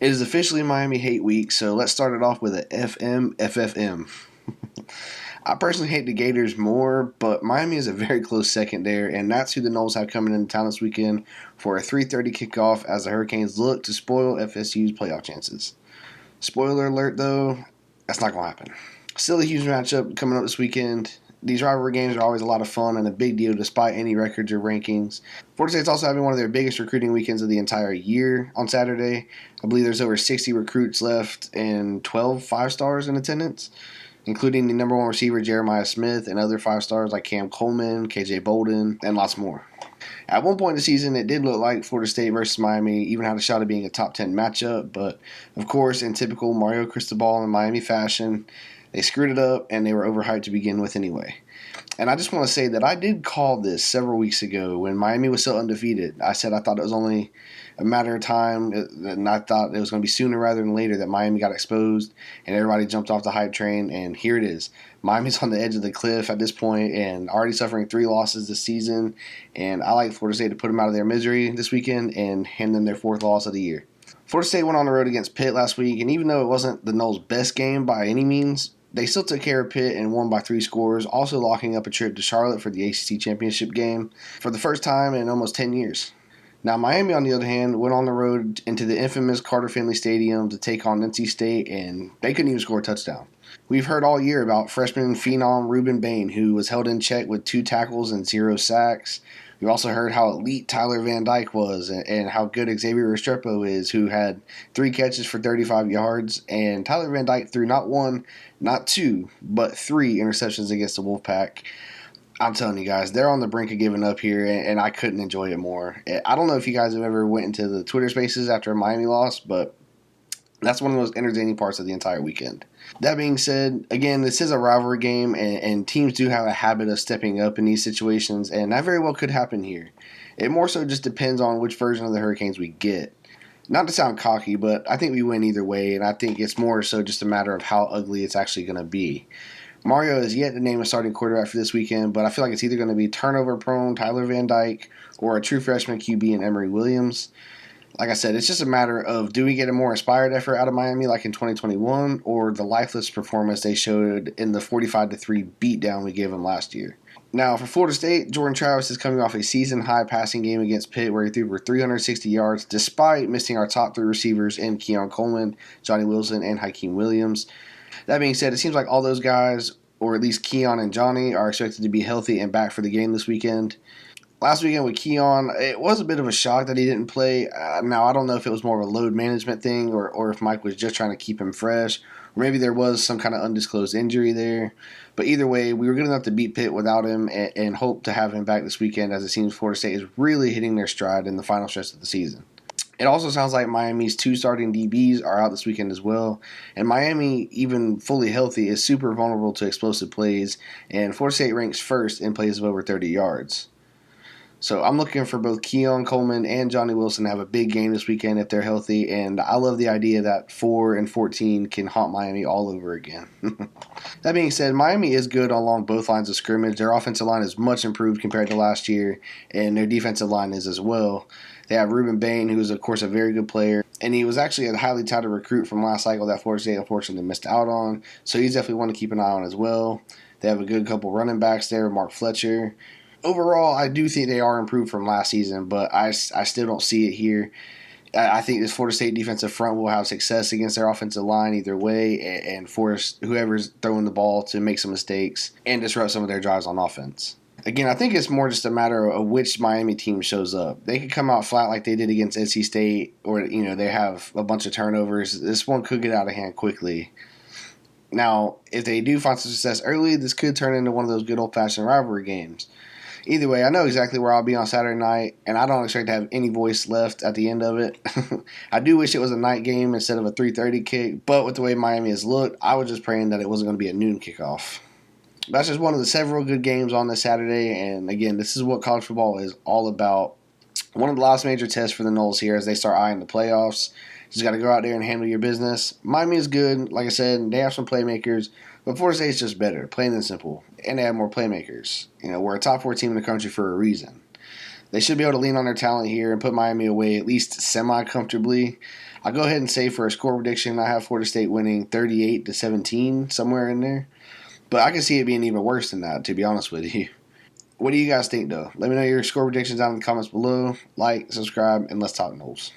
It is officially Miami Hate Week, so let's start it off with a FMFFM. I personally hate the Gators more, but Miami is a very close second there, and that's who the Noles have coming into town this weekend for a 3:30 kickoff as the Hurricanes look to spoil FSU's playoff chances. Spoiler alert, though, that's not going to happen. Still a huge matchup coming up this weekend. These rivalry games are always a lot of fun and a big deal despite any records or rankings. Florida State's also having one of their biggest recruiting weekends of the entire year on Saturday. I believe there's over 60 recruits left and 12 5-stars in attendance, including the number one receiver Jeremiah Smith and other 5-stars like Cam Coleman, KJ Bolden, and lots more. At one point in the season, it did look like Florida State versus Miami even had a shot at being a top 10 matchup, but of course, in typical Mario Cristobal and Miami fashion, they screwed it up and they were overhyped to begin with anyway. And I just want to say that I did call this several weeks ago when Miami was still undefeated. I said I thought it was only a matter of time, and I thought it was going to be sooner rather than later that Miami got exposed and everybody jumped off the hype train, and here it is. Miami's on the edge of the cliff at this point and already suffering 3 losses this season, and I like Florida State to put them out of their misery this weekend and hand them their 4th loss of the year. Florida State went on the road against Pitt last week, and even though it wasn't the Noles' best game by any means, they still took care of Pitt and won by 3 scores, also locking up a trip to Charlotte for the ACC championship game for the first time in almost 10 years. Now, Miami, on the other hand, went on the road into the infamous Carter Finley Stadium to take on NC State, and they couldn't even score a touchdown. We've heard all year about freshman phenom Ruben Bain, who was held in check with 2 tackles and 0 sacks. We've also heard how elite Tyler Van Dyke was and how good Xavier Restrepo is, who had 3 catches for 35 yards. And Tyler Van Dyke threw not 1, not 2, but 3 interceptions against the Wolfpack. I'm telling you guys, they're on the brink of giving up here, and I couldn't enjoy it more. I don't know if you guys have ever went into the Twitter spaces after a Miami loss, but that's one of the most entertaining parts of the entire weekend. That being said, again, this is a rivalry game, and teams do have a habit of stepping up in these situations, and that very well could happen here. It more so just depends on which version of the Hurricanes we get. Not to sound cocky, but I think we win either way, and I think it's more so just a matter of how ugly it's actually going to be. Mario is yet to name a starting quarterback for this weekend, but I feel like it's either going to be turnover-prone Tyler Van Dyke or a true freshman QB in Emory Williams. Like I said, it's just a matter of, do we get a more inspired effort out of Miami like in 2021, or the lifeless performance they showed in the 45-3 beatdown we gave them last year? Now, for Florida State, Jordan Travis is coming off a season-high passing game against Pitt where he threw for 360 yards despite missing our top 3 receivers in Keon Coleman, Johnny Wilson, and Hakeem Williams. That being said, it seems like all those guys, or at least Keon and Johnny, are expected to be healthy and back for the game this weekend. Last weekend with Keon, it was a bit of a shock that he didn't play. Now, I don't know if it was more of a load management thing or if Mike was just trying to keep him fresh. Or maybe there was some kind of undisclosed injury there. But either way, we were good enough to beat Pitt without him and hope to have him back this weekend, as it seems Florida State is really hitting their stride in the final stretch of the season. It also sounds like Miami's 2 starting DBs are out this weekend as well. And Miami, even fully healthy, is super vulnerable to explosive plays. And Florida State ranks first in plays of over 30 yards. So I'm looking for both Keon Coleman and Johnny Wilson to have a big game this weekend if they're healthy. And I love the idea that 4 and 14 can haunt Miami all over again. That being said, Miami is good along both lines of scrimmage. Their offensive line is much improved compared to last year, and their defensive line is as well. They have Ruben Bain, who is, of course, a very good player, and he was actually a highly touted recruit from last cycle that Florida State unfortunately missed out on, so he's definitely one to keep an eye on as well. They have a good couple running backs there, Mark Fletcher. Overall, I do think they are improved from last season, but I still don't see it here. I think this Florida State defensive front will have success against their offensive line either way and force whoever's throwing the ball to make some mistakes and disrupt some of their drives on offense. Again, I think it's more just a matter of which Miami team shows up. They could come out flat like they did against NC State, or they have a bunch of turnovers. This one could get out of hand quickly. Now, if they do find some success early, this could turn into one of those good old-fashioned rivalry games. Either way, I know exactly where I'll be on Saturday night, and I don't expect to have any voice left at the end of it. I do wish it was a night game instead of a 3:30 kick, but with the way Miami has looked, I was just praying that it wasn't going to be a noon kickoff. That's just one of the several good games on this Saturday, and again, this is what college football is all about. One of the last major tests for the Noles here as they start eyeing the playoffs. Just got to go out there and handle your business. Miami is good, like I said, they have some playmakers, but Florida State's just better, plain and simple. And they have more playmakers. We're a top 4 team in the country for a reason. They should be able to lean on their talent here and put Miami away at least semi-comfortably. I'll go ahead and say for a score prediction, I have Florida State winning 38-17, somewhere in there. But I can see it being even worse than that, to be honest with you. What do you guys think, though? Let me know your score predictions down in the comments below. Like, subscribe, and let's talk Noles.